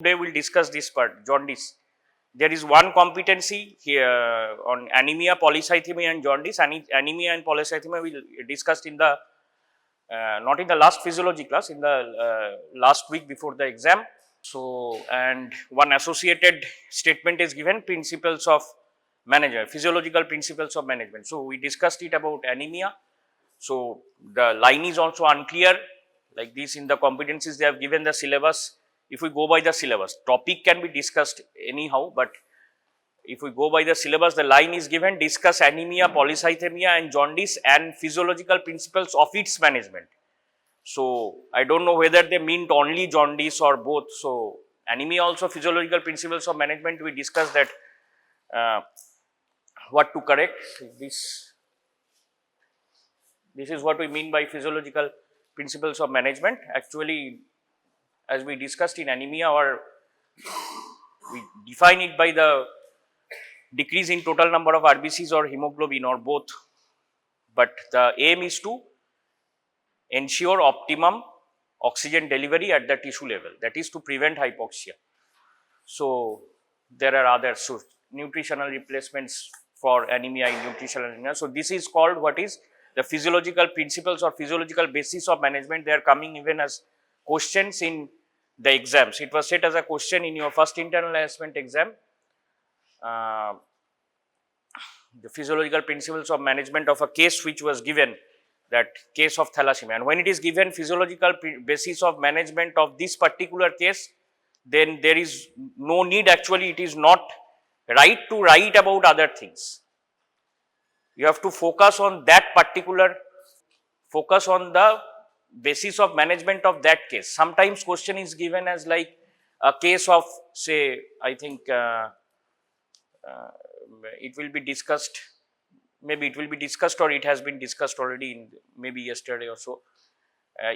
Today we'll discuss this part, jaundice. There is one competency here on anemia, polycythemia and jaundice. Anemia and polycythemia we discussed in the, not in the last physiology class, in the last week before the exam. So, and one associated statement is given, principles of management, physiological principles of management. So, we discussed it about anemia. So, the line is also unclear, like this in the competencies they have given the syllabus. If we go by the syllabus, topic can be discussed anyhow, but if we go by the syllabus, the line is given, discuss anemia, polycythemia and jaundice and physiological principles of its management. So, I do not know whether they meant only jaundice or both. So, anemia also physiological principles of management, we discussed that what to correct. This is what we mean by physiological principles of management. Actually, as we discussed in anemia, or we define it by the decrease in total number of RBCs or hemoglobin or both, but the aim is to ensure optimum oxygen delivery at the tissue level, that is to prevent hypoxia. So, there are other nutritional replacements for anemia in nutritional anemia. So, this is called what is the physiological principles or physiological basis of management. They are coming even as questions in the exams. It was set as a question in your first internal assessment exam. The physiological principles of management of a case which was given, that case of thalassemia, and when it is given physiological basis of management of this particular case, then there is no need, actually it is not right to write about other things. You have to focus on that particular, focus on the basis of management of that case. Sometimes question is given as like a case of, say, I think it will be discussed, maybe it will be discussed or it has been discussed already in maybe yesterday or so.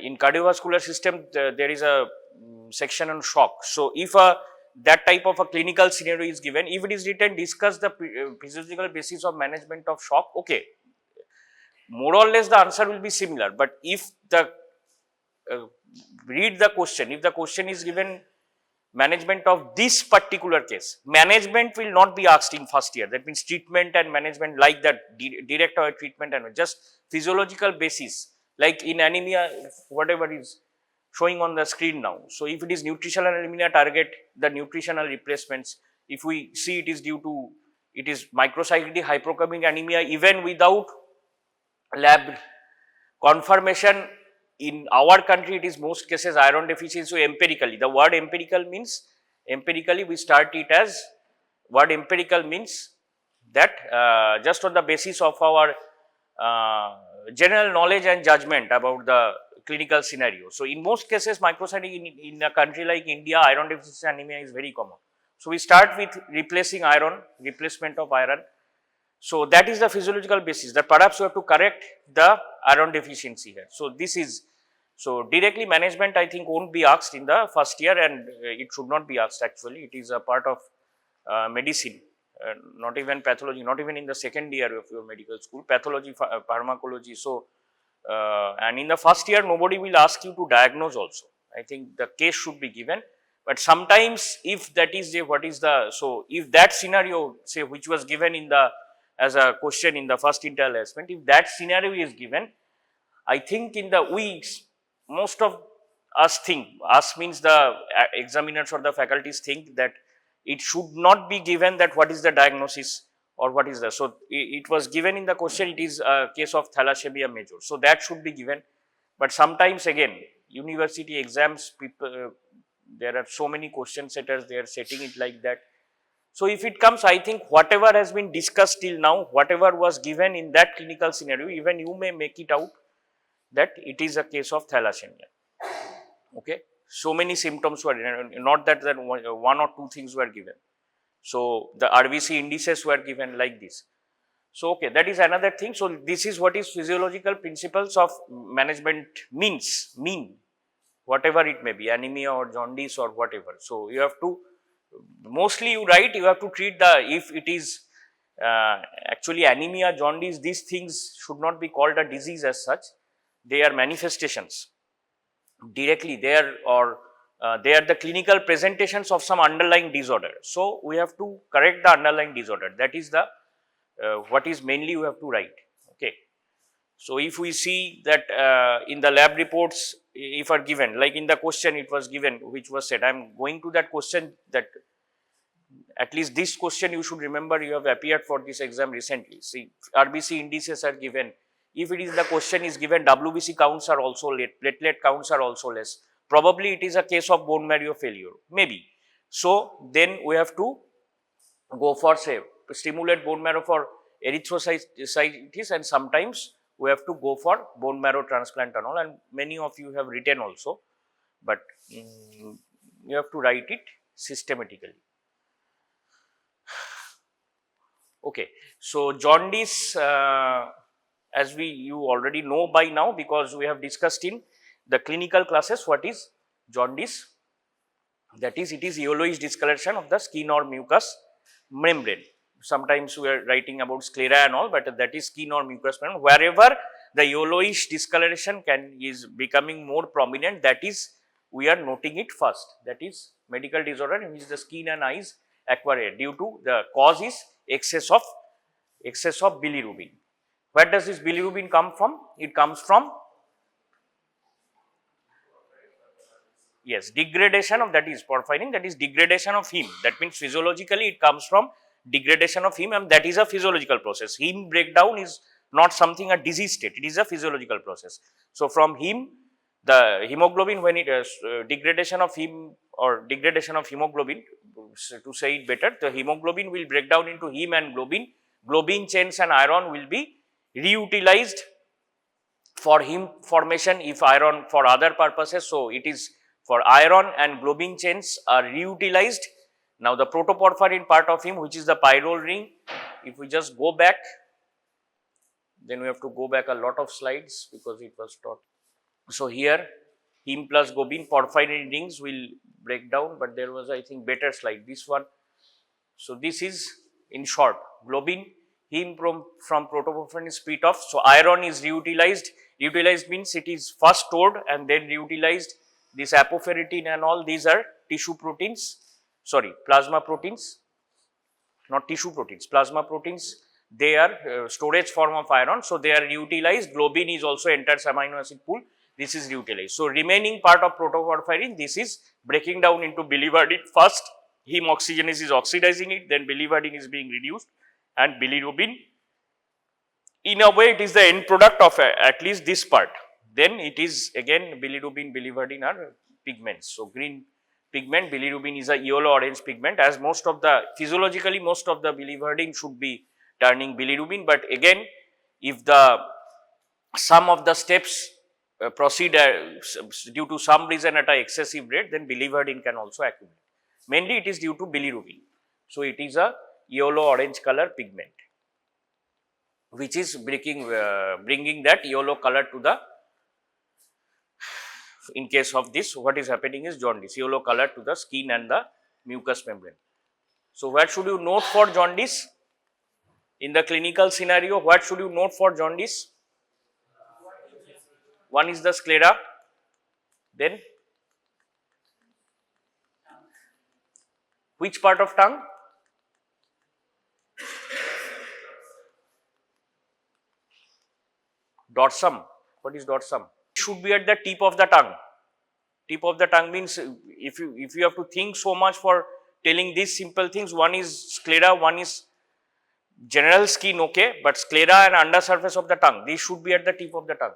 In cardiovascular system, there is a section on shock. So, if that type of a clinical scenario is given, if it is written, discuss the physiological basis of management of shock, okay, more or less the answer will be similar. But if the read the question, if the question is given management of this particular case, management will not be asked in first year. That means treatment and management, like that direct treatment and just physiological basis, like in anemia, whatever is showing on the screen now. So, if it is nutritional anemia, target the nutritional replacements. If we see it is due to, it is microcyclic hypochromic anemia, even without lab confirmation, in our country it is most cases iron deficiency. So, empirically, the word empirical means, empirically we start it as, word empirical means that just on the basis of our general knowledge and judgment about the clinical scenario. So, in most cases microcytic in a country like India, iron deficiency anemia is very common. So, we start with replacing iron, replacement of iron. So, that is the physiological basis, that perhaps you have to correct the iron deficiency here. So, this is, so directly management I think won't be asked in the first year, and it should not be asked actually. It is a part of medicine, not even pathology, not even in the second year of your medical school, pathology, pharmacology. So, and in the first year nobody will ask you to diagnose also. I think the case should be given, but sometimes if that is a, what is the, so if that scenario, say, which was given in the as a question in the first internal assessment, if that scenario is given, I think in the weeks, most of us think, us means the examiners or the faculties think that it should not be given that what is the diagnosis or what is the, so it was given in the question, it is a case of thalassemia major. So, that should be given, but sometimes again university exams, people, there are so many question setters, they are setting it like that. So, if it comes, I think whatever has been discussed till now, whatever was given in that clinical scenario, even you may make it out that it is a case of thalassemia. Okay. So many symptoms were, not that one or two things were given. So, the RBC indices were given like this. So, okay, that is another thing. So, this is what is physiological principles of management means, whatever it may be, anemia or jaundice or whatever. So, you have to, mostly you write, you have to treat the, if it is actually anemia, jaundice, these things should not be called a disease as such, they are manifestations directly there, or they are the clinical presentations of some underlying disorder. So we have to correct the underlying disorder. That is the what is mainly we have to write. Okay. So if we see that in the lab reports, if are given, like in the question it was given, which was said, I am going to that question, that at least this question you should remember, you have appeared for this exam recently. See, RBC indices are given. If it is the question is given, WBC counts are also less, platelet counts are also less. Probably it is a case of bone marrow failure, maybe. So then we have to go for, say, stimulate bone marrow for erythrocytes, and sometimes we have to go for bone marrow transplant and all, and many of you have written also, but you have to write it systematically. Okay, so jaundice, as you already know by now, because we have discussed in the clinical classes what is jaundice. That is, it is yellowish discoloration of the skin or mucous membrane. Sometimes we are writing about sclera and all, but that is skin or mucous membrane. Wherever the yellowish discoloration is becoming more prominent, that is, we are noting it first. That is medical disorder in which the skin and eyes acquire due to the cause is excess of bilirubin. Where does this bilirubin come from? It comes from, yes, degradation of, that is porphyrin, that is degradation of heme. That means physiologically it comes from degradation of heme, and that is a physiological process. Heme breakdown is not something a disease state, it is a physiological process. So from heme, the hemoglobin, when it degradation of heme or degradation of hemoglobin, to say it better, the hemoglobin will break down into heme and globin. Globin chains and iron will be reutilized for heme formation, if iron for other purposes. So it is for iron and globin chains are reutilized. Now the protoporphyrin part of heme, which is the pyrrole ring, if we just go back, then we have to go back a lot of slides because it was taught. So here heme plus globin porphyrin rings will break down, but there was, I think, better slide, this one. So this is in short globin, heme from protoporphyrin is split off. So iron is reutilized. Reutilized means it is first stored and then reutilized. This apoferritin and all these are tissue proteins, sorry, plasma proteins, not tissue proteins, plasma proteins. They are storage form of iron, so they are reutilized. Globin is also enters amino acid pool. This is reutilized. So remaining part of protoporphyrin, this is breaking down into biliverdin. First, heme oxygenase is oxidizing it, then biliverdin is being reduced, and bilirubin. In a way, it is the end product of at least this part. Then it is again bilirubin, biliverdin are pigments. So green pigment, bilirubin is a yellow-orange pigment. As most of the physiologically, most of the biliverdin should be turning bilirubin, but again, if the some of the steps proceed due to some reason at an excessive rate, then biliverdin can also accumulate. Mainly it is due to bilirubin. So it is a yellow-orange color pigment, which is bringing that yellow color to the, in case of this, what is happening is jaundice, yellow color to the skin and the mucous membrane. So what should you note for jaundice? In the clinical scenario, what should you note for jaundice? One is the sclera, then which part of tongue? Dorsum. What is dorsum? It should be at the tip of the tongue. Tip of the tongue means if you have to think so much for telling these simple things, one is sclera, one is general skin, okay, but sclera and under surface of the tongue, these should be at the tip of the tongue.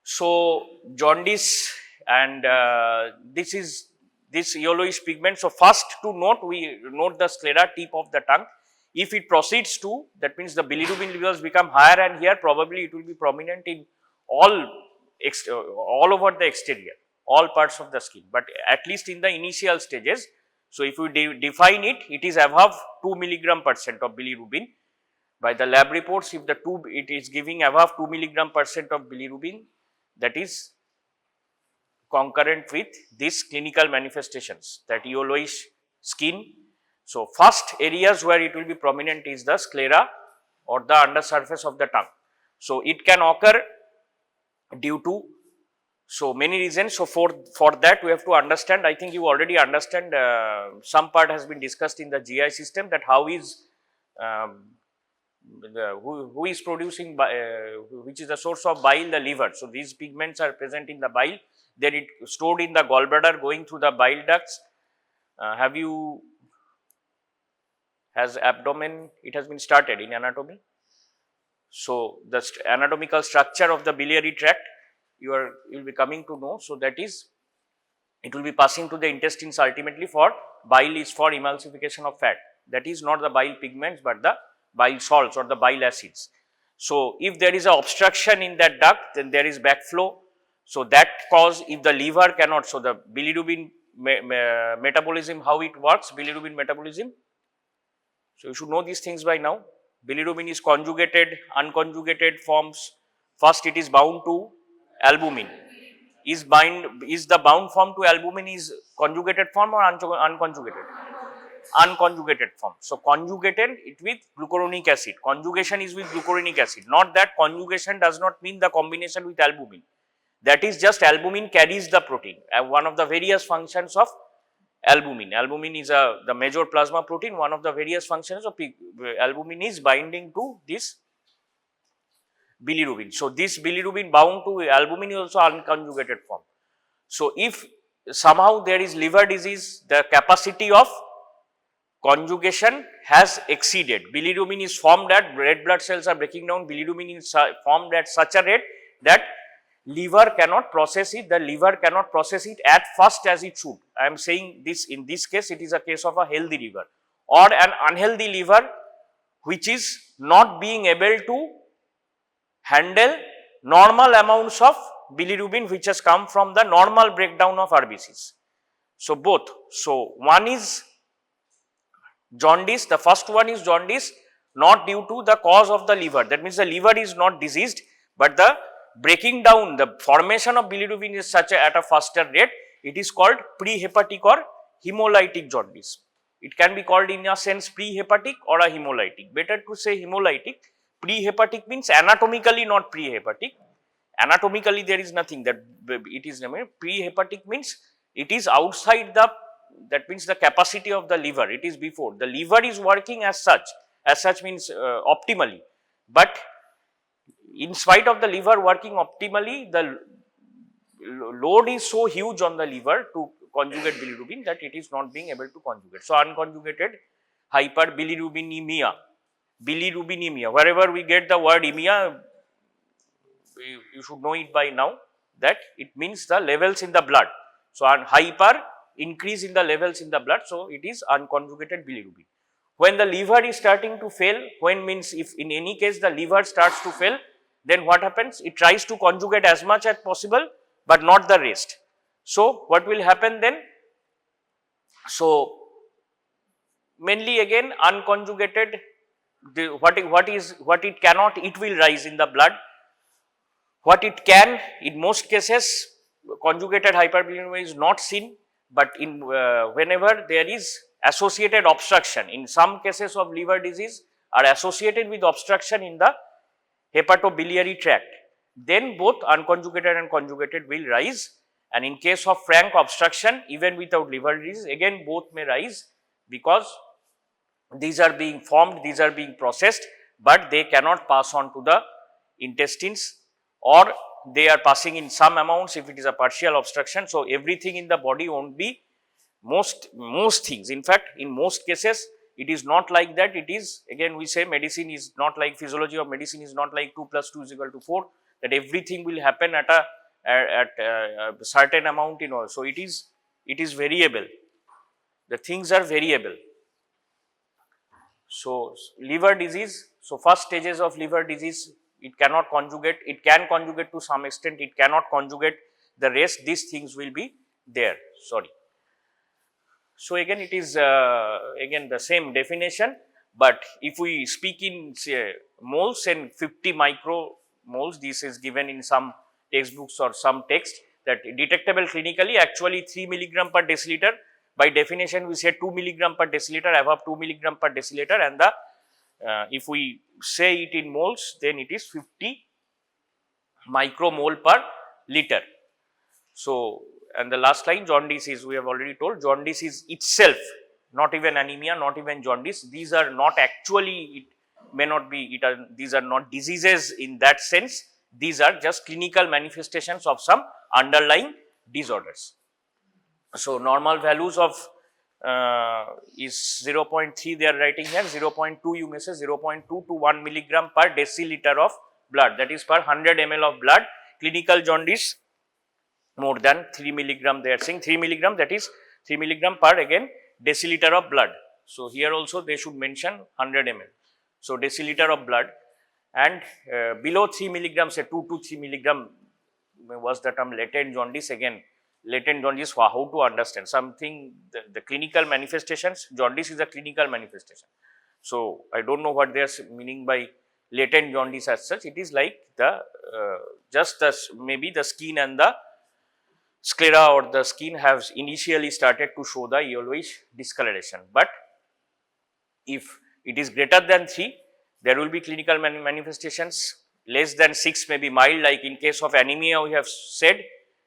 So jaundice, and this is this yellowish pigment. So first to note, we note the sclera, tip of the tongue. If it proceeds to, that means the bilirubin levels become higher, and here probably it will be prominent in all over the exterior, all parts of the skin, but at least in the initial stages. So if we define it, it is above 2 mg% of bilirubin. By the lab reports, if it is giving above 2 mg% of bilirubin, that is concurrent with these clinical manifestations, that yellowish skin. So first areas where it will be prominent is the sclera or the undersurface of the tongue. So it can occur due to So many reasons. So for that we have to understand, I think you already understand, some part has been discussed in the GI system, that how is who is producing which is the source of bile, the liver. So these pigments are present in the bile, then it stored in the gallbladder, going through the bile ducts. Has abdomen, it has been started in anatomy. So the anatomical structure of the biliary tract you will be coming to know. So that is, it will be passing to the intestines ultimately. For bile is for emulsification of fat, that is not the bile pigments but the bile salts or the bile acids. So if there is a obstruction in that duct, then there is backflow. So that cause, if the liver cannot, so the bilirubin metabolism, how it works, bilirubin metabolism. So you should know these things by now. Bilirubin is conjugated, unconjugated forms. First it is bound to albumin. Is the bound form to albumin is conjugated form or unconjugated? Unconjugated form. So conjugated it with glucuronic acid. Conjugation is with glucuronic acid. Not that conjugation does not mean the combination with albumin. That is just albumin carries the protein. One of the various functions of albumin. Albumin is the major plasma protein. One of the various functions of albumin is binding to this bilirubin. So this bilirubin bound to albumin is also unconjugated form. So if somehow there is liver disease, the capacity of conjugation has exceeded. Bilirubin is formed at, red blood cells are breaking down, bilirubin is formed at such a rate that liver cannot process it, the liver cannot process it at first as it should. I am saying this, in this case it is a case of a healthy liver or an unhealthy liver which is not being able to handle normal amounts of bilirubin which has come from the normal breakdown of RBCs. So both. So one is jaundice, the first one is jaundice not due to the cause of the liver. That means the liver is not diseased, but the breaking down, the formation of bilirubin is such at a faster rate. It is called pre-hepatic or hemolytic jaundice. It can be called in a sense pre-hepatic or a hemolytic. Better to say hemolytic. Pre-hepatic means anatomically not pre-hepatic. Anatomically there is nothing that it is. Pre-hepatic means it is outside the, that means the capacity of the liver. It is before. The liver is working as such means optimally, but in spite of the liver working optimally, the load is so huge on the liver to conjugate bilirubin that it is not being able to conjugate. So unconjugated hyperbilirubinemia. Bilirubinemia, wherever we get the word emia, you should know it by now that it means the levels in the blood. So on hyper, increase in the levels in the blood, so it is unconjugated bilirubin. When the liver is starting to fail, when means if in any case the liver starts to fail, then what happens? It tries to conjugate as much as possible, but not the rest. So what will happen then? So mainly again unconjugated, what it cannot, it will rise in the blood. What it can, in most cases, conjugated hyperbilirubinemia is not seen, but in whenever there is associated obstruction, in some cases of liver disease are associated with obstruction in the hepatobiliary tract, then both unconjugated and conjugated will rise. And in case of frank obstruction, even without liver disease, again both may rise, because these are being formed, these are being processed, but they cannot pass on to the intestines, or they are passing in some amounts if it is a partial obstruction. So everything in the body won't be, most things, in fact in most cases it is not like that. It is, again we say, medicine is not like, physiology of medicine is not like 2 + 2 = 4, that everything will happen at a certain amount in all. So it is variable, the things are variable. So liver disease, so first stages of liver disease, it cannot conjugate, it can conjugate to some extent, it cannot conjugate the rest, these things will be there, sorry. So again it is again the same definition, but if we speak in say moles and 50 micromoles, this is given in some textbooks or some text, that detectable clinically actually 3 milligram per deciliter. By definition we say 2 milligram per deciliter, above 2 milligram per deciliter, and the if we say it in moles, then it is 50 micromole per liter. So, and the last line, jaundice is, we have already told, jaundice is itself, not even anemia, not even jaundice. These are not actually, it may not be, these are not diseases in that sense. These are just clinical manifestations of some underlying disorders. So, normal values of is 0.3, they are writing here, 0.2, you may say 0.2 to 1 milligram per deciliter of blood, that is per 100 ml of blood. Clinical jaundice more than 3 milligram, they are saying 3 milligram, that is 3 milligram per again deciliter of blood. So, here also they should mention 100 ml. So, deciliter of blood, and below 3 milligram, say 2 to 3 milligram was the term latent jaundice. Again, latent jaundice, how to understand something, the clinical manifestations, jaundice is a clinical manifestation. So, I do not know what they are meaning by latent jaundice as such. It is like the just the maybe the skin and the sclera or the skin have initially started to show the yellowish discoloration, but if it is greater than 3, there will be clinical manifestations. Less than 6 may be mild, like in case of anemia we have said,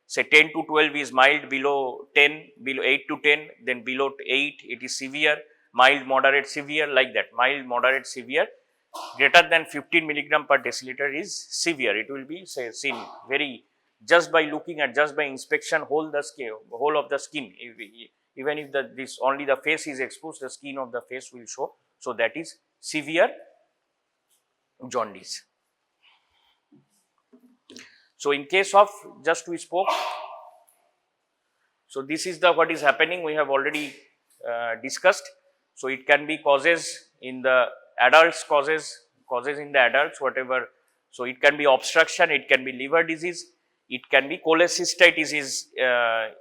say 10 to 12 is mild, below 10, below 8 to 10, then below 8 it is severe, mild, moderate, severe, like that, mild, moderate, severe. Greater than 15 milligram per deciliter is severe. It will be, say, seen very, just by looking at, just by inspection, whole of the skin. Even if this only the face is exposed, the skin of the face will show. So, that is severe jaundice. So, in case of, just we spoke, so this is the what is happening, we have already discussed. So, it can be causes in the adults, causes in the adults, whatever. So, it can be obstruction, it can be liver disease, it can be cholecystitis, is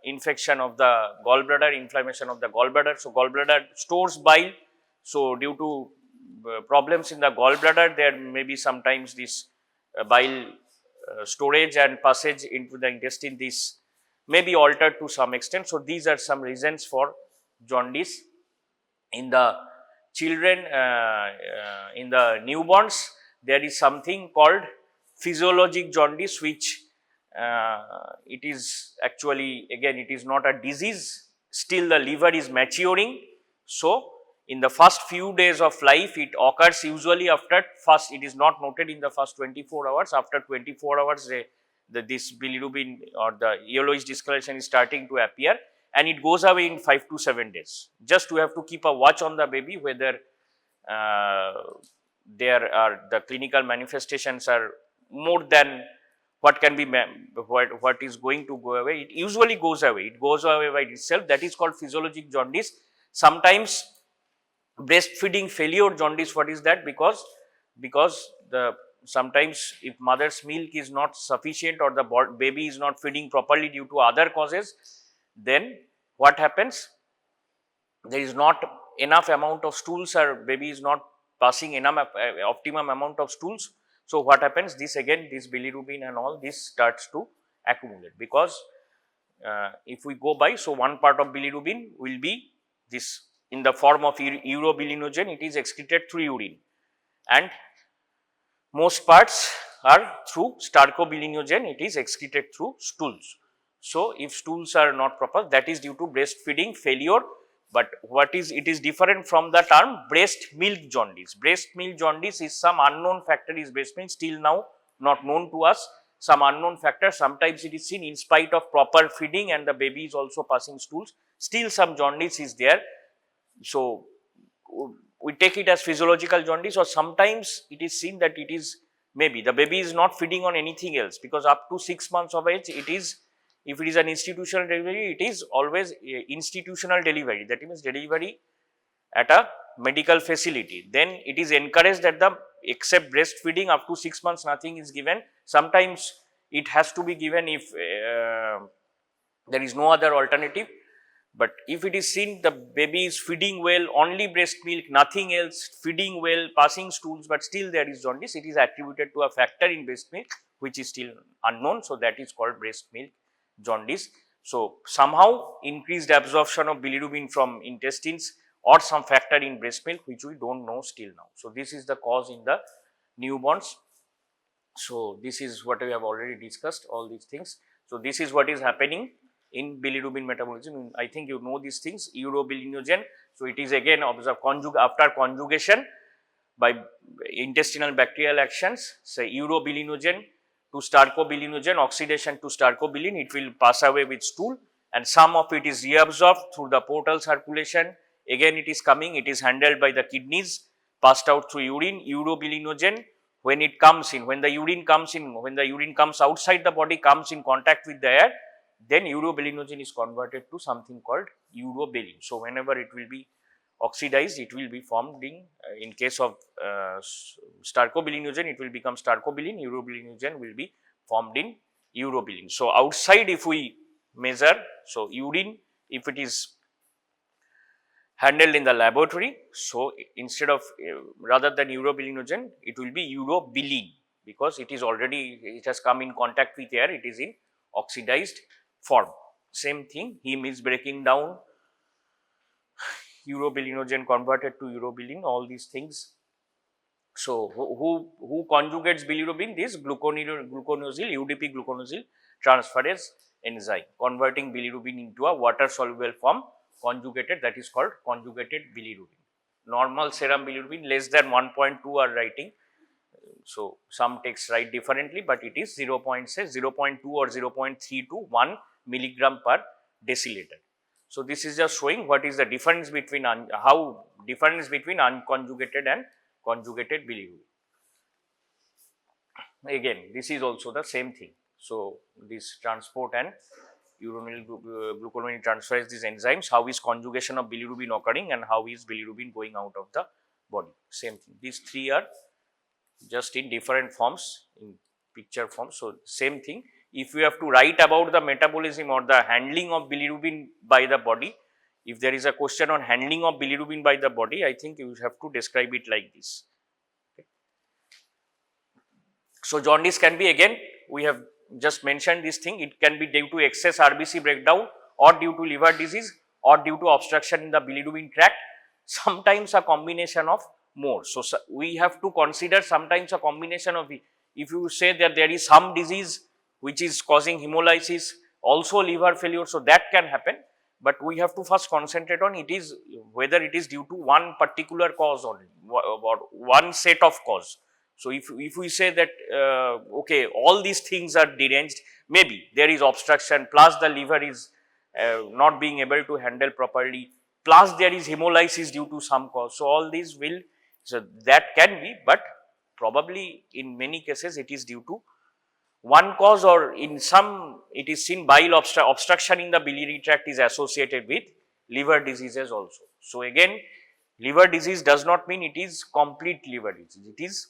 infection of the gallbladder, inflammation of the gallbladder. So, gallbladder stores bile. So, due to problems in the gallbladder, there may be sometimes this bile storage and passage into the intestine, this may be altered to some extent. So, these are some reasons for jaundice in the children. In the newborns, there is something called physiologic jaundice, which it is actually, again, it is not a disease, still the liver is maturing. So, in the first few days of life, it occurs usually after first, it is not noted in the first 24 hours, after 24 hours this bilirubin or the yellowish discoloration is starting to appear, and it goes away in 5 to 7 days. Just to have to keep a watch on the baby, whether there are the clinical manifestations are more than what can be, what is going to go away. It usually goes away, it goes away by itself. That is called physiologic jaundice. Sometimes breastfeeding failure jaundice, what is that? Because the sometimes if mother's milk is not sufficient or the baby is not feeding properly due to other causes, then what happens? There is not enough amount of stools, or baby is not passing enough optimum amount of stools. So, what happens? This again, this bilirubin and all this starts to accumulate, because if we go by, so one part of bilirubin will be this in the form of urobilinogen, it is excreted through urine, and most parts are through stercobilinogen, it is excreted through stools. So, if stools are not proper, that is due to breastfeeding failure. But what is, it is different from the term breast milk jaundice. Breast milk jaundice is some unknown factor, is breast milk still now not known to us, some unknown factor. Sometimes it is seen in spite of proper feeding and the baby is also passing stools, still some jaundice is there. So, we take it as physiological jaundice, or sometimes it is seen that it is maybe the baby is not feeding on anything else, because up to 6 months of age, it is, if it is an institutional delivery, it is always institutional delivery, that means delivery at a medical facility. Then it is encouraged that the, except breastfeeding, up to 6 months nothing is given. Sometimes it has to be given if there is no other alternative. But if it is seen the baby is feeding well, only breast milk, nothing else, feeding well, passing stools, but still there is jaundice, it is attributed to a factor in breast milk which is still unknown. So, that is called breast milk jaundice. So, somehow increased absorption of bilirubin from intestines or some factor in breast milk which we do not know still now. So, this is the cause in the newborns. So, this is what we have already discussed, all these things. So this is what is happening in bilirubin metabolism. I think you know these things. Urobilinogen. So it is again observed after conjugation by intestinal bacterial actions. Say urobilinogen to starcobilinogen, oxidation to starcobilin. It will pass away with stool, and some of it is reabsorbed through the portal circulation. Again, it is coming. It is handled by the kidneys, passed out through urine. Urobilinogen, when it comes in, when the urine comes outside the body, comes in contact with the air, then urobilinogen is converted to something called urobilin. So whenever it will be oxidized, it will be formed in case of starcobilinogen, it will become starcobilin. Urobilinogen will be formed in urobilin. So outside, if we measure, so urine, if it is handled in the laboratory, so instead of rather than urobilinogen, it will be urobilin, because it has come in contact with air, it is in oxidized form. Same thing, heme is breaking down, urobilinogen converted to urobilin, all these things. So who conjugates bilirubin? This gluconosyl UDP gluconosyl transferase enzyme, converting bilirubin into a water soluble form, conjugated, that is called conjugated bilirubin. Normal serum bilirubin less than 1.2 are writing. So some texts write differently, but it is 0.2 or 0.3 to 1 milligram per deciliter. So this is just showing what is the difference between unconjugated and conjugated bilirubin. Again, this is also the same thing. So this transport and uronyl glucoronate transferase these enzymes, how is conjugation of bilirubin occurring and how is bilirubin going out of the body, same thing. These three are just in different forms, in picture form. So same thing, if you have to write about the metabolism or the handling of bilirubin by the body, if there is a question on handling of bilirubin by the body, I think you have to describe it like this. Okay. So jaundice can be, again we have just mentioned this thing, it can be due to excess RBC breakdown or due to liver disease or due to obstruction in the bilirubin tract, sometimes a combination of more. So we have to consider sometimes a combination of, if you say that there is some disease which is causing hemolysis, also liver failure, so that can happen, but we have to first concentrate on whether it is due to one particular cause or one set of cause. So if we say that okay, all these things are deranged, maybe there is obstruction plus the liver is not being able to handle properly, plus there is hemolysis due to some cause. So all these so that can be, but probably in many cases it is due to one cause, or in some it is seen bile obstruction in the biliary tract is associated with liver diseases also. So again, liver disease does not mean it is complete liver disease, it is,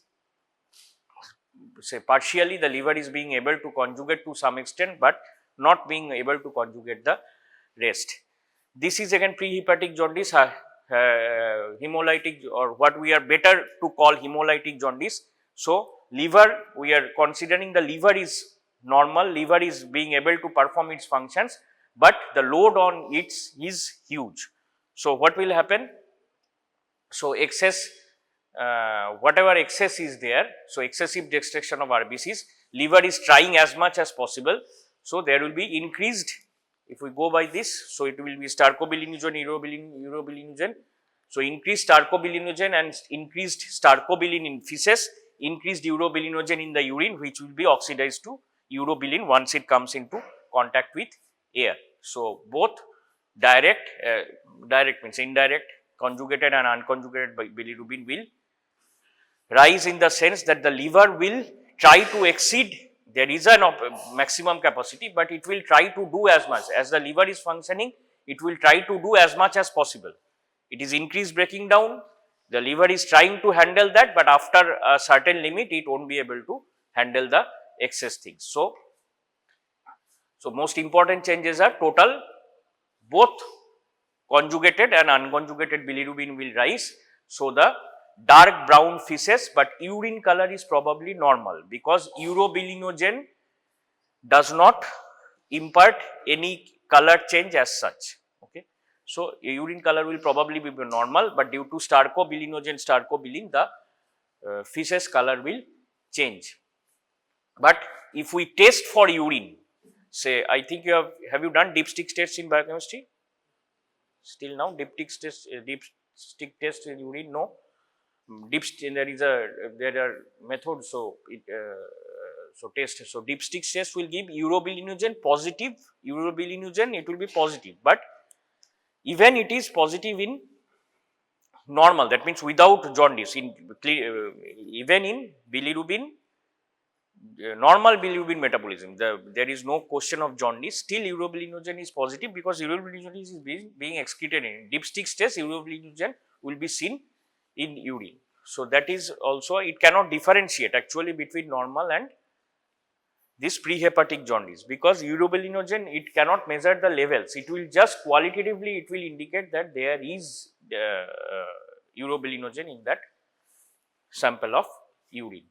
say, partially the liver is being able to conjugate to some extent, but not being able to conjugate the rest. This is again pre-hepatic jaundice, hemolytic, or what we are better to call hemolytic jaundice. So liver, we are considering the liver is normal, liver is being able to perform its functions, but the load on it is huge. So what will happen? So excess, whatever excess is there, so excessive destruction of RBCs, liver is trying as much as possible. So there will be increased, if we go by this, so it will be starcobilinogen, urobilinogen. So increased starcobilinogen and increased starcobilin in feces, increased urobilinogen in the urine, which will be oxidized to urobilin once it comes into contact with air. So both direct means indirect, conjugated and unconjugated bilirubin will rise, in the sense that the liver will try to exceed, there is a maximum capacity, but it will try to do as much as the liver is functioning, it will try to do as much as possible. It is increased breaking down, the liver is trying to handle that, but after a certain limit it won't be able to handle the excess things. So most important changes are total, both conjugated and unconjugated bilirubin will rise. So the dark brown feces, but urine color is probably normal, because urobilinogen does not impart any color change as such. Okay. So urine color will probably be normal, but due to starcobilin, the feces color will change. But if we test for urine, say, I think you have you done dipstick tests in biochemistry? Still now, dipstick test in urine, no. There are methods, so test. So dipstick test will give urobilinogen positive, urobilinogen it will be positive, but even it is positive in normal, that means without jaundice, even in bilirubin, normal bilirubin metabolism, there is no question of jaundice, still urobilinogen is positive because urobilinogen is being excreted in dipstick test, urobilinogen will be seen in urine. So that is also, it cannot differentiate actually between normal and this pre-hepatic jaundice, because urobilinogen it cannot measure the levels, it will just qualitatively it will indicate that there is urobilinogen in that sample of urine.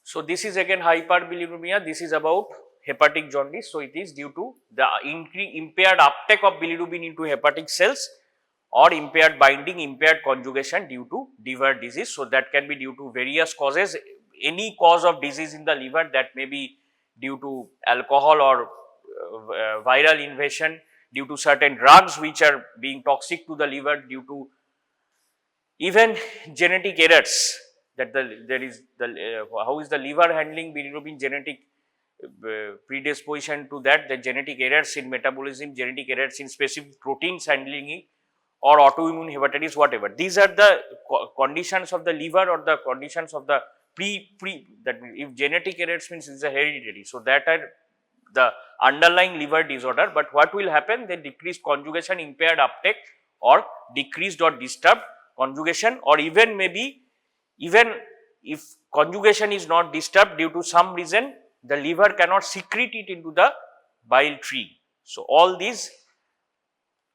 So this is again hyperbilirubinemia, this is about hepatic jaundice. So it is due to the impaired uptake of bilirubin into hepatic cells, or impaired binding, impaired conjugation due to liver disease. So that can be due to various causes, any cause of disease in the liver, that may be due to alcohol or viral invasion, due to certain drugs which are being toxic to the liver, due to even genetic errors, that how is the liver handling bilirubin, genetic predisposition to that, the genetic errors in metabolism, genetic errors in specific proteins handling it, or autoimmune hepatitis, whatever. These are the conditions of the liver, or the conditions of the that if genetic errors means it is a hereditary. So that are the underlying liver disorder, but what will happen, they decreased conjugation, impaired uptake, or decreased or disturbed conjugation, or even maybe even if conjugation is not disturbed due to some reason, the liver cannot secrete it into the bile tree. So all these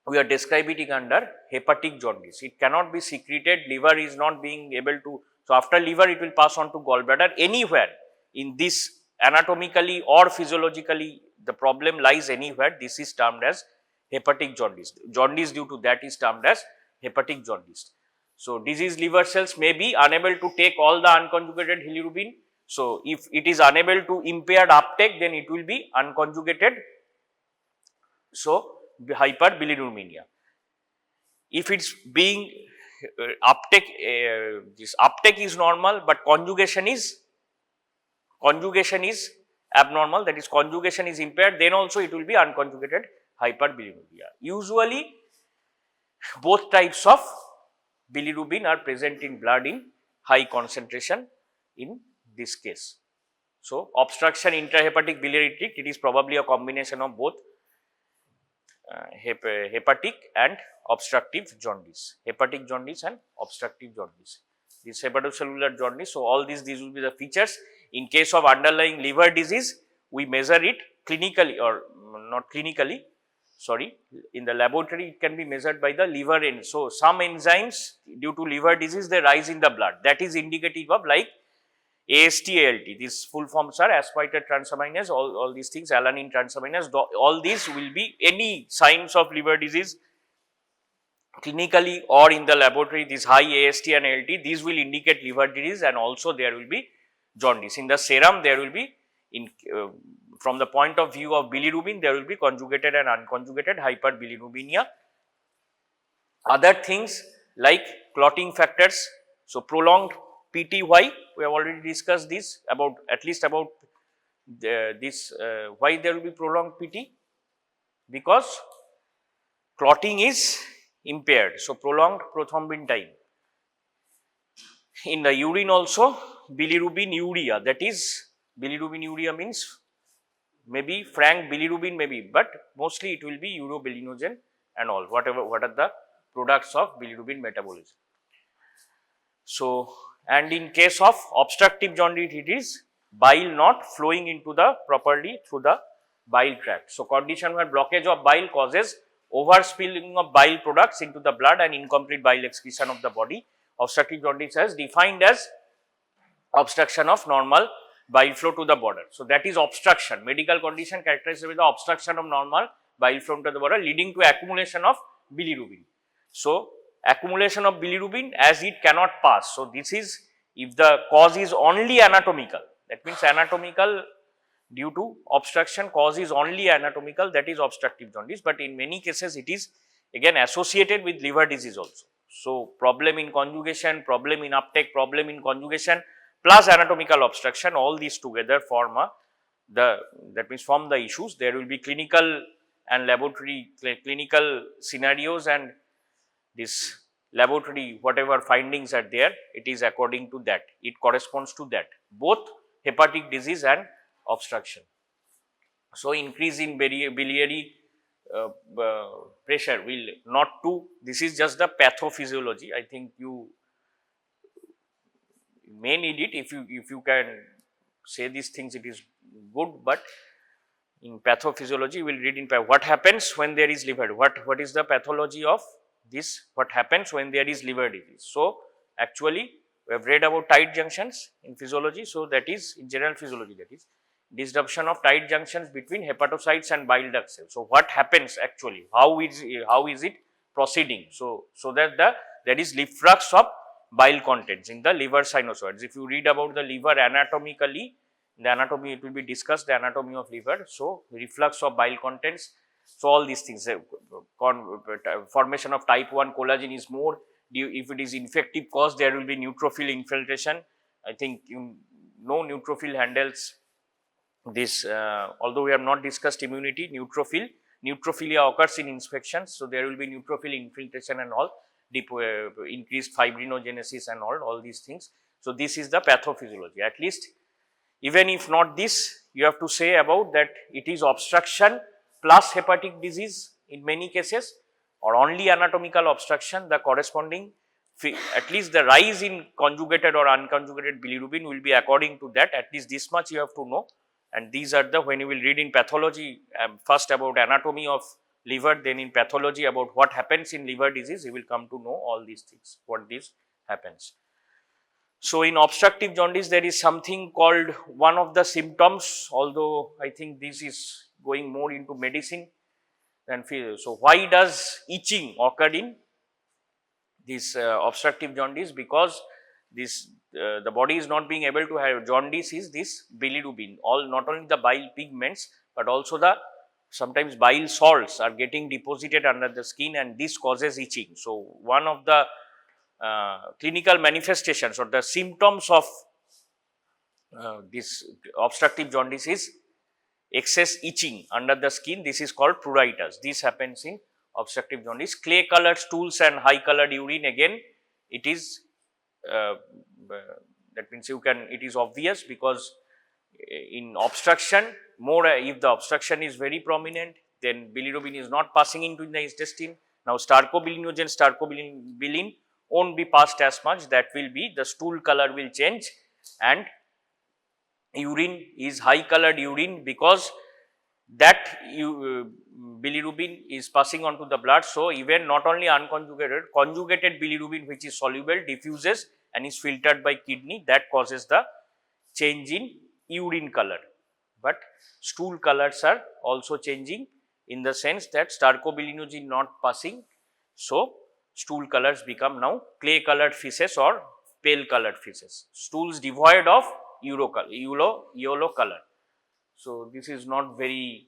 we are describing it under hepatic jaundice. It cannot be secreted, liver is not being able to, so after liver it will pass on to gallbladder. Anywhere in this, anatomically or physiologically, the problem lies anywhere, this is termed as hepatic jaundice. Jaundice due to that is termed as hepatic jaundice. So diseased liver cells may be unable to take all the unconjugated bilirubin. So if it is unable to impaired uptake, then it will be unconjugated. So hyperbilirubinemia. If it's being uptake, this uptake is normal, but conjugation is abnormal, that is conjugation is impaired, then also it will be unconjugated hyperbilirubinemia. Usually both types of bilirubin are present in blood in high concentration in this case. So obstruction intrahepatic biliary tract, it is probably a combination of both hepatic and obstructive jaundice, hepatic jaundice and obstructive jaundice. This hepatocellular jaundice. So all these will be the features. In case of underlying liver disease, we measure it clinically, or not clinically, sorry, in the laboratory it can be measured by the liver enzyme. So some enzymes due to liver disease, they rise in the blood, that is indicative of like AST, ALT, these full forms are aspartate transaminase, all these things, alanine transaminase, all these will be any signs of liver disease clinically or in the laboratory, this high AST and ALT, these will indicate liver disease, and also there will be jaundice. In the serum, there will be, from the point of view of bilirubin, there will be conjugated and unconjugated hyperbilirubinemia. Other things like clotting factors, so prolonged PTY, we have already discussed this about, at least about why there will be prolonged PT, because clotting is impaired. So prolonged prothrombin time. In the urine also, bilirubin urea, that is bilirubin urea means maybe frank bilirubin maybe, but mostly it will be urobilinogen and all, what are the products of bilirubin metabolism. So, and in case of obstructive jaundice, it is bile not flowing into the properly through the bile tract. So condition where blockage of bile causes overspilling of bile products into the blood and incomplete bile excretion of the body. Obstructive jaundice is defined as obstruction of normal bile flow to the border. So that is obstruction, medical condition characterized with the obstruction of normal bile flow to the border, leading to accumulation of bilirubin. So accumulation of bilirubin as it cannot pass. So this is, if the cause is only anatomical, that means anatomical due to obstruction. Cause is only anatomical, that is obstructive jaundice, but in many cases it is again associated with liver disease also. So, problem in conjugation, problem in uptake, problem in conjugation plus anatomical obstruction, all these together form that means form the issues. There will be clinical and laboratory clinical scenarios, and this laboratory whatever findings are there, it is according to that, it corresponds to that, both hepatic disease and obstruction. So, increase in biliary uh, pressure will not to, this is just the pathophysiology. I think you may need it, if you can say these things, it is good, but in pathophysiology we will read in what happens when there is liver, what is the pathology of this, what happens when there is liver disease. So, actually we have read about tight junctions in physiology. So, that is in general physiology, that is disruption of tight junctions between hepatocytes and bile duct cells. So, what happens actually, how is it proceeding. So, there is reflux of bile contents in the liver sinusoids. If you read about the liver anatomically, the anatomy, it will be discussed, the anatomy of liver. So, reflux of bile contents. So, all these things, formation of type 1 collagen is more, if it is infective cause, there will be neutrophil infiltration. I think you know neutrophil handles this, although we have not discussed immunity, neutrophilia occurs in infections. So, there will be neutrophil infiltration and all, increased fibrinogenesis and all these things. So, this is the pathophysiology. At least, even if not this, you have to say about that it is obstruction plus hepatic disease in many cases, or only anatomical obstruction, the corresponding at least the rise in conjugated or unconjugated bilirubin will be according to that. At least this much you have to know, and these are the, when you will read in pathology, first about anatomy of liver, then in pathology about what happens in liver disease, you will come to know all these things, what this happens. So, in obstructive jaundice, there is something called one of the symptoms, although I think this is going more into medicine than physiology. So, why does itching occur in this obstructive jaundice? Because this the body is not being able to have, jaundice is this bilirubin, not only the bile pigments, but also the sometimes bile salts are getting deposited under the skin, and this causes itching. So, one of the clinical manifestations or the symptoms of this obstructive jaundice is excess itching under the skin. This is called pruritus. This happens in obstructive jaundice. Clay colored stools and high colored urine, again it is that means you can, it is obvious, because in obstruction more, if the obstruction is very prominent, then bilirubin is not passing into the intestine. Now, stercobilin won't be passed as much, that will be, the stool color will change, and urine is high colored urine, because that bilirubin is passing on to the blood. So, even not only unconjugated, conjugated bilirubin which is soluble diffuses and is filtered by kidney, that causes the change in urine color, but stool colors are also changing in the sense that stercobilin not passing. So, stool colors become now clay colored feces or pale colored feces, stools devoid of yellow color. So, this is not very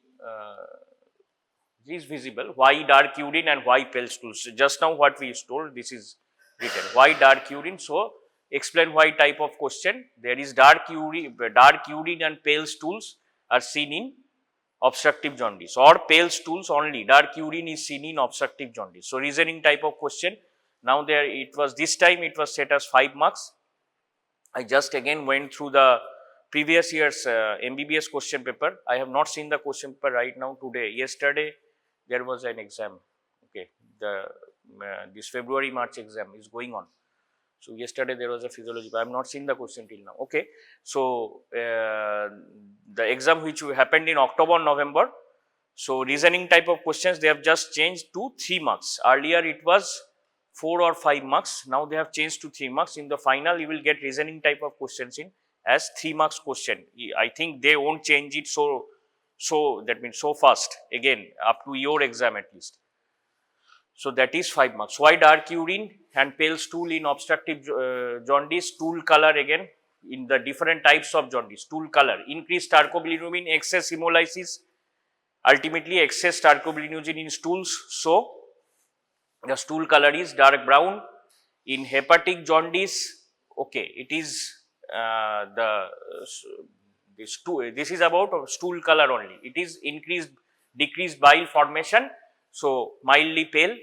is visible. Why dark urine and why pale stools? Just now what we told, this is written. Why dark urine? So, explain why type of question. There is dark urine and pale stools are seen in obstructive jaundice, or pale stools only, dark urine is seen in obstructive jaundice. So, reasoning type of question. Now, there it was, this time it was set as 5 marks. I just again went through the previous year's MBBS question paper. I have not seen the question paper right now today. Yesterday there was an exam, okay, the this February March exam is going on. So, yesterday there was a physiology, but I have not seen the question till now, okay. So, the exam which happened in October, November. So, reasoning type of questions they have just changed to 3 marks. Earlier it was 4 or 5 marks, now they have changed to 3 marks. In the final you will get reasoning type of questions in as 3 marks question. I think they won't change it so that means so fast again up to your exam at least. So, that is 5 marks. Why dark urine and pale stool in obstructive jaundice? Stool color again in the different types of jaundice. Stool color, increased sarcobilirubin, excess hemolysis, ultimately excess sarcobilirubin in stools. So, the stool color is dark brown. In hepatic jaundice, okay, it is this is about stool color only. It is decreased bile formation, so mildly pale.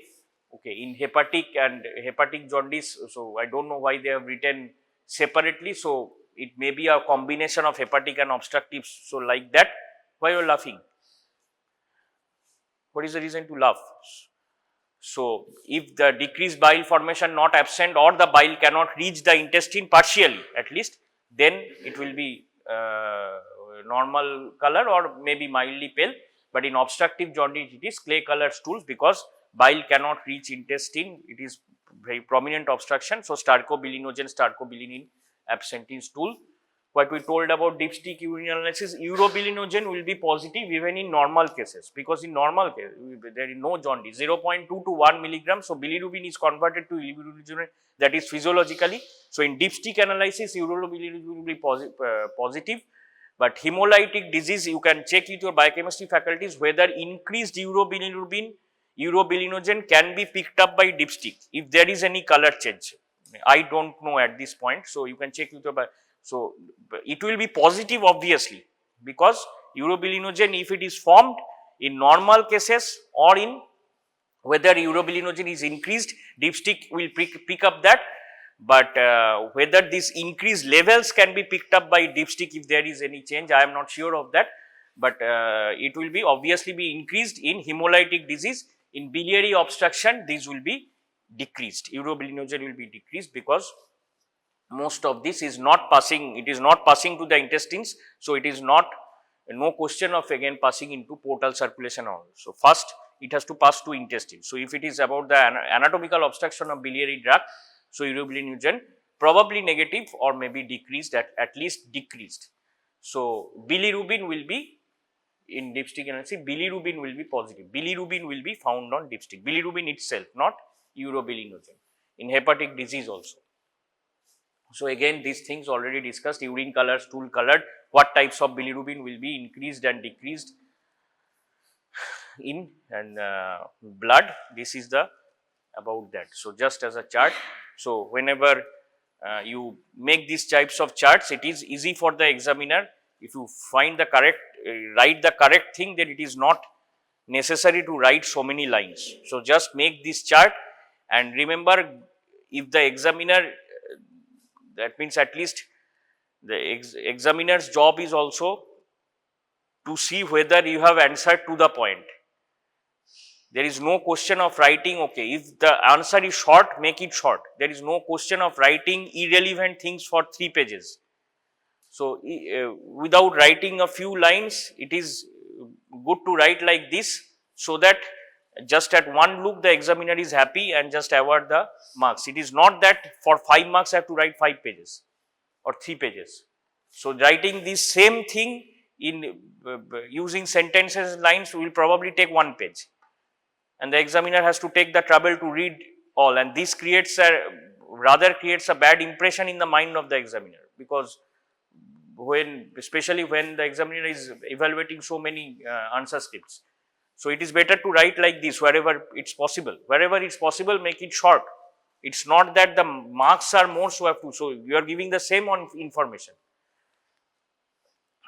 Okay, in hepatic jaundice, so I don't know why they have written separately. So it may be a combination of hepatic and obstructive. So like that, why you are laughing? What is the reason to laugh? So if the decreased bile formation not absent or the bile cannot reach the intestine partially at least, then it will be normal color or maybe mildly pale. But in obstructive jaundice, it is clay colored stools because bile cannot reach intestine. It is very prominent obstruction. So starcobilinogen absent in stool. What we told about dipstick urine analysis, urobilinogen will be positive even in normal cases, because in normal case there is no jaundice, 0.2 to 1 milligram. So bilirubin is converted to bilirubin, that is physiologically. So in dipstick analysis, urobilinogen will be positive. But hemolytic disease, you can check with your biochemistry faculties whether increased urobilinogen can be picked up by dipstick if there is any color change. I don't know at this point, so you can check with your so it will be positive obviously, because urobilinogen, if it is formed in normal cases or in whether urobilinogen is increased, dipstick will pick up that. But whether these increased levels can be picked up by dipstick if there is any change, I am not sure of that. But it will be obviously be increased in hemolytic disease. In biliary obstruction, these will be decreased. Urobilinogen will be decreased because most of this is not passing, it is not passing to the intestines. So it is not, no question of again passing into portal circulation also. So first it has to pass to intestine. So if it is about the anatomical obstruction of biliary tract, so urobilinogen probably negative or maybe decreased, at least decreased. So bilirubin will be in dipstick analysis, bilirubin will be positive. Bilirubin will be found on dipstick. Bilirubin itself, not urobilinogen. In hepatic disease also. So again, these things already discussed: urine color, stool colored, what types of bilirubin will be increased and decreased in blood. This is the about that. So just as a chart. So whenever you make these types of charts, it is easy for the examiner. If you find the correct, write the correct thing, then it is not necessary to write so many lines. So just make this chart, and remember, if the examiner, that means at least the examiner's job is also to see whether you have answered to the point. There is no question of writing, okay, if the answer is short, make it short. There is no question of writing irrelevant things for 3 pages. So without writing a few lines, it is good to write like this, so that just at one look the examiner is happy and just award the marks. It is not that for 5 marks I have to write 5 pages or 3 pages. So writing this same thing in using sentences and lines will probably take 1 page, and the examiner has to take the trouble to read all, and this creates a bad impression in the mind of the examiner, because especially when the examiner is evaluating so many answer scripts. So it is better to write like this wherever it's possible. Wherever it's possible, make it short. It's not that the marks are more, so you are giving the same on information.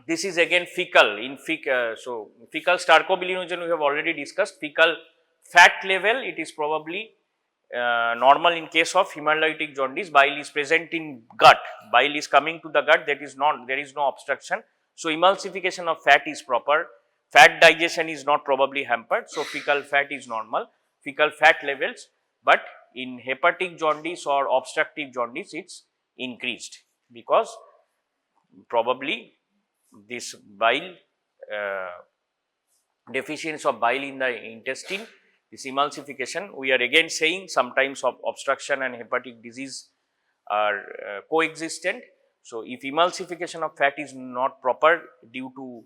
This is again fecal. So fecal starcobilinogen we have already discussed. Fecal fat level, it is probably normal in case of hemolytic jaundice. Bile is present in gut. Bile is coming to the gut. There is no obstruction. So emulsification of fat is proper. Fat digestion is not probably hampered. So fecal fat is normal. Fecal fat levels, but in hepatic jaundice or obstructive jaundice, it's increased, because probably this bile deficiency of bile in the intestine, this emulsification. We are again saying sometimes of obstruction and hepatic disease are coexistent. So if emulsification of fat is not proper due to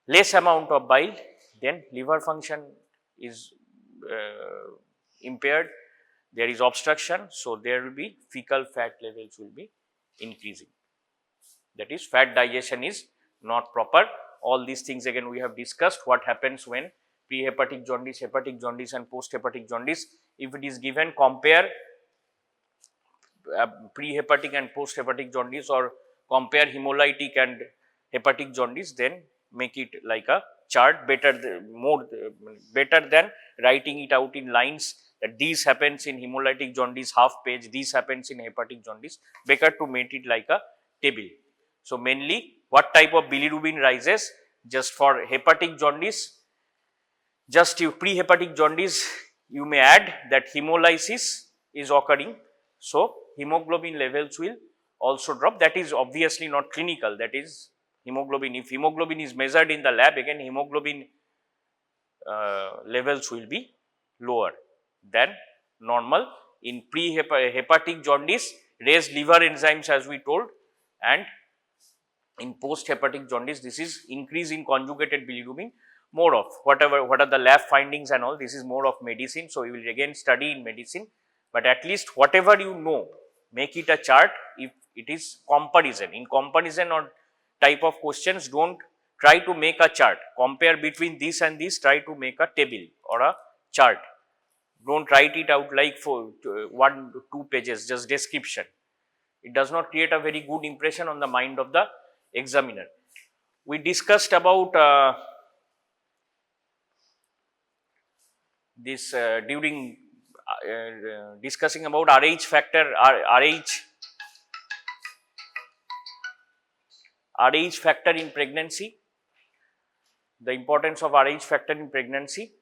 less amount of bile, then liver function is impaired, there is obstruction, so there will be fecal fat levels will be increasing. that is fat digestion is not proper. All these things again we have discussed, what happens when pre-hepatic jaundice, hepatic jaundice and post-hepatic jaundice. If it is given, compare pre-hepatic and post-hepatic jaundice, or compare hemolytic and hepatic jaundice, then make it like a chart, better than writing it out in lines that this happens in hemolytic jaundice half page, this happens in hepatic jaundice. Better to make it like a table. So mainly what type of bilirubin rises? Just for hepatic jaundice, just you pre-hepatic jaundice, you may add that hemolysis is occurring. So hemoglobin levels will also drop. That is obviously not clinical, that is hemoglobin. If hemoglobin is measured in the lab, again hemoglobin levels will be lower than normal. In pre-hepatic jaundice, raised liver enzymes as we told, and in post-hepatic jaundice, this is increase in conjugated bilirubin. More of what are the lab findings and all, this is more of medicine. So, we will again study in medicine, but at least whatever you know, make it a chart. If it is comparison, in comparison or type of questions, don't try to make a chart, compare between this and this, try to make a table or a chart. Don't write it out like for 1 to 2 pages, just description. It does not create a very good impression on the mind of the examiner. We discussed about this during discussing about RH factor, RH factor in pregnancy, the importance of RH factor in pregnancy.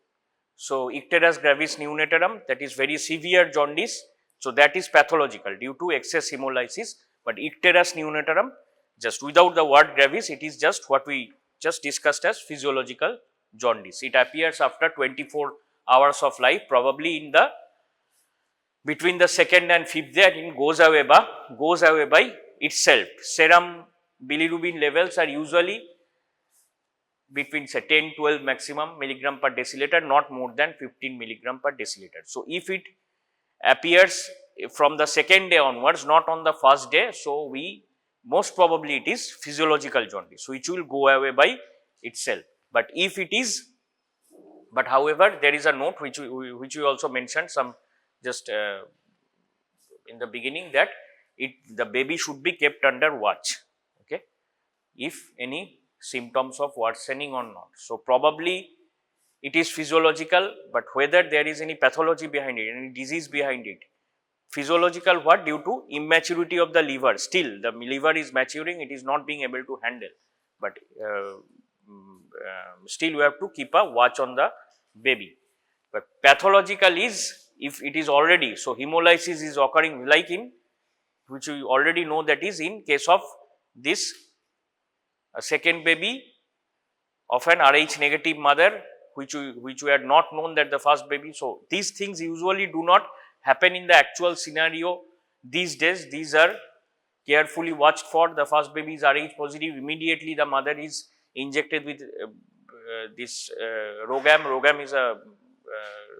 So, icterus gravis neonatorum, that is very severe jaundice. So, that is pathological due to excess hemolysis, but icterus neonatorum, just without the word gravis, it is just what we just discussed as physiological jaundice. It appears after 24 hours of life, probably in the between the 2nd and 5th day, and it goes away by itself. Serum bilirubin levels are usually between say 10-12 maximum milligram per deciliter, not more than 15 milligram per deciliter. So, if it appears from the 2nd day onwards, not on the 1st day, so we most probably it is physiological jaundice, which will go away by itself. But if it is, but however, there is a note which we also mentioned some just in the beginning, that the baby should be kept under watch, okay, if any symptoms of worsening or not. So, probably it is physiological, but whether there is any pathology behind it, any disease behind it. Physiological what? Due to immaturity of the liver, still the liver is maturing, it is not being able to handle, but still you have to keep a watch on the baby. But pathological is if it is already, so hemolysis is occurring, like in which we already know, that is in case of this second baby of an RH negative mother, which we had not known that the first baby. So, these things usually do not happen in the actual scenario these days. These are carefully watched for. The first baby is RH positive, immediately the mother is injected with this Rogam. Rogam is a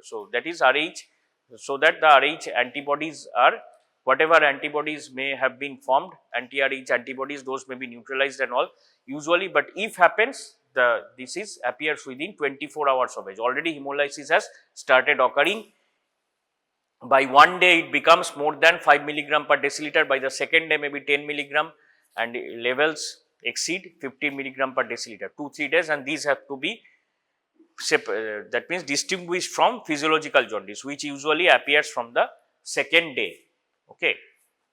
so that is RH, so that the RH antibodies are, whatever antibodies may have been formed, anti-RH antibodies, those may be neutralized and all usually. But if happens, this is appears within 24 hours of age, already hemolysis has started occurring. By 1 day it becomes more than 5 milligram per deciliter, by the 2nd day maybe 10 milligram, and levels exceed 50 milligram per deciliter, 2-3 days, and these have to be that means distinguished from physiological jaundice, which usually appears from the 2nd day, okay.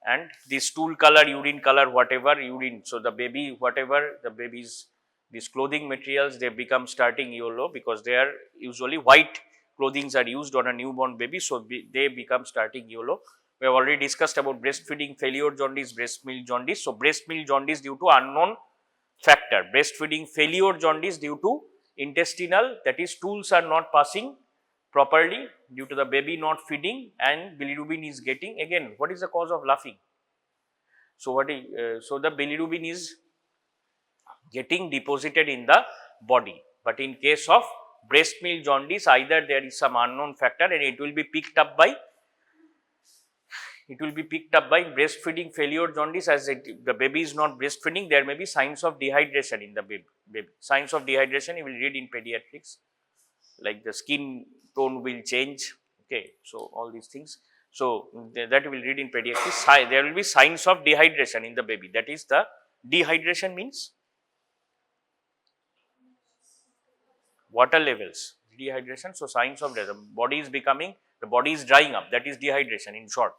And the stool color, urine color, whatever urine, so the baby, whatever the baby's these clothing materials, they become starting yellow, because they are usually white clothings are used on a newborn baby, so they become starting yellow. We have already discussed about breastfeeding failure jaundice, breast milk jaundice. So, breast milk jaundice due to unknown factor, breastfeeding failure jaundice due to intestinal, that is stools are not passing properly due to the baby not feeding, and bilirubin is getting, again what is the cause of laughing? So, so the bilirubin is getting deposited in the body, but in case of breast milk jaundice, either there is some unknown factor and it will be picked up by it will be picked up by breastfeeding failure jaundice. As the baby is not breastfeeding, there may be signs of dehydration in the baby. Signs of dehydration you will read in pediatrics, like the skin tone will change. Okay, so all these things. So that you will read in pediatrics. There will be signs of dehydration in the baby. That is, the dehydration means water levels, dehydration. So signs of the body is becoming, the body is drying up. That is dehydration in short.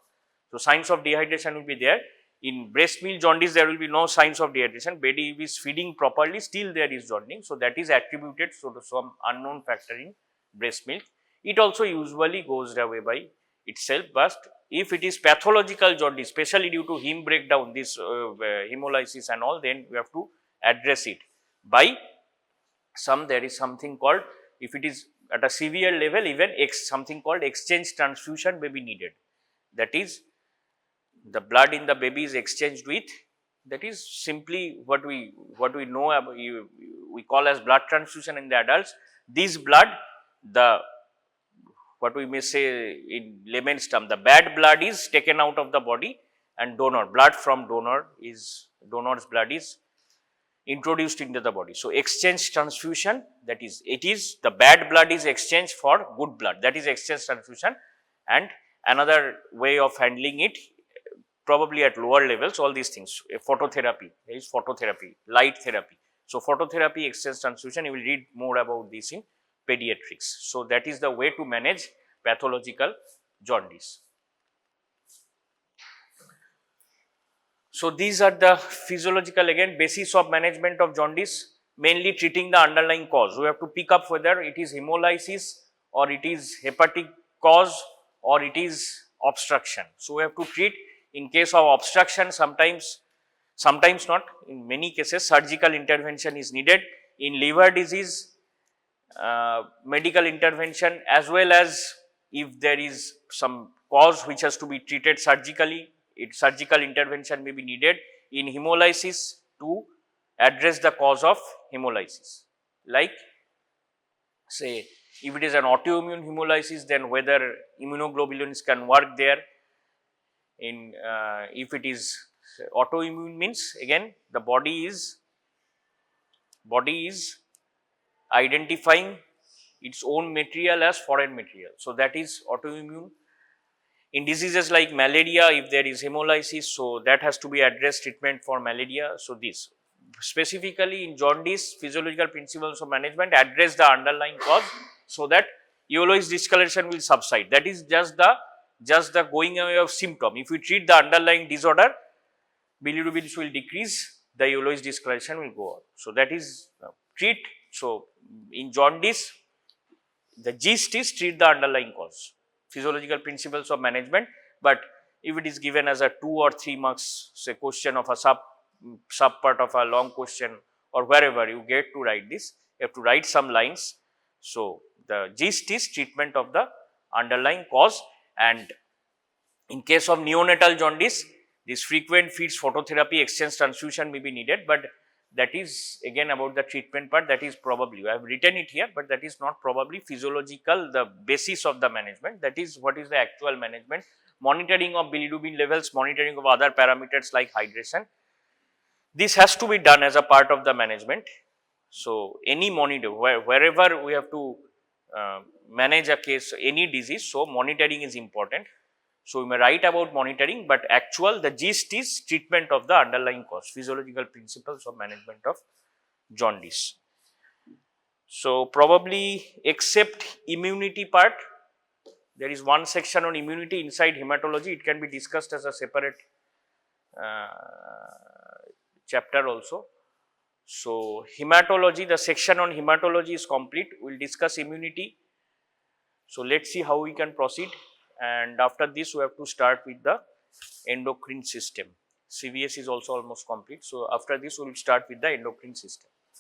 So signs of dehydration will be there. In breast milk jaundice, there will be no signs of dehydration. Baby is feeding properly, still there is jaundice. So that is attributed to some unknown factor in breast milk. It also usually goes away by itself, but if it is pathological jaundice, especially due to heme breakdown, this hemolysis and all, then we have to address it by there is something called, if it is at a severe level, even something called exchange transfusion may be needed. That is, the blood in the baby is exchanged with, that is simply what we know about, we call as blood transfusion in the adults. This blood, the what we may say in layman's term, the bad blood is taken out of the body and blood from donor's blood is introduced into the body. So exchange transfusion, that is, it is the bad blood is exchanged for good blood, that is exchange transfusion. And another way of handling it, probably at lower levels, all these things, phototherapy, there is phototherapy, light therapy. So phototherapy, exchange transfusion, you will read more about this in pediatrics. So that is the way to manage pathological jaundice. So these are the physiological, again, basis of management of jaundice, mainly treating the underlying cause. We have to pick up whether it is hemolysis or it is hepatic cause or it is obstruction. So we have to treat. In case of obstruction, sometimes not, in many cases surgical intervention is needed. In liver disease, medical intervention, as well as if there is some cause which has to be treated surgically, surgical intervention may be needed. In hemolysis, to address the cause of hemolysis, like say if it is an autoimmune hemolysis, then whether immunoglobulins can work there. In if it is autoimmune, means again the body is identifying its own material as foreign material. So that is autoimmune. In diseases like malaria, if there is hemolysis, so that has to be addressed, treatment for malaria. So this specifically in jaundice, physiological principles of management address the underlying cause, so that yellowish discoloration will subside. That is just the going away of symptom. If we treat the underlying disorder, bilirubins will decrease, the yellowish discoloration will go on. So that is treat. So in jaundice, the gist is treat the underlying cause, physiological principles of management. But if it is given as a 2 or 3 marks, say question of a sub part of a long question, or wherever you get to write this, you have to write some lines. So the gist is treatment of the underlying cause. And in case of neonatal jaundice, this frequent feeds, phototherapy, exchange transfusion may be needed, but that is again about the treatment part. That is probably, I have written it here, but that is not probably physiological, the basis of the management. That is what is the actual management. Monitoring of bilirubin levels, monitoring of other parameters like hydration. This has to be done as a part of the management. So any monitor, wherever we have to manage a case, any disease, so monitoring is important. So we may write about monitoring, but the gist is treatment of the underlying cause, physiological principles of management of jaundice. So probably except immunity part, there is one section on immunity inside hematology. It can be discussed as a separate chapter also. So hematology, the section on hematology is complete. We will discuss immunity. So let's see how we can proceed. And after this, we have to start with the endocrine system. CVS is also almost complete. So after this, we will start with the endocrine system.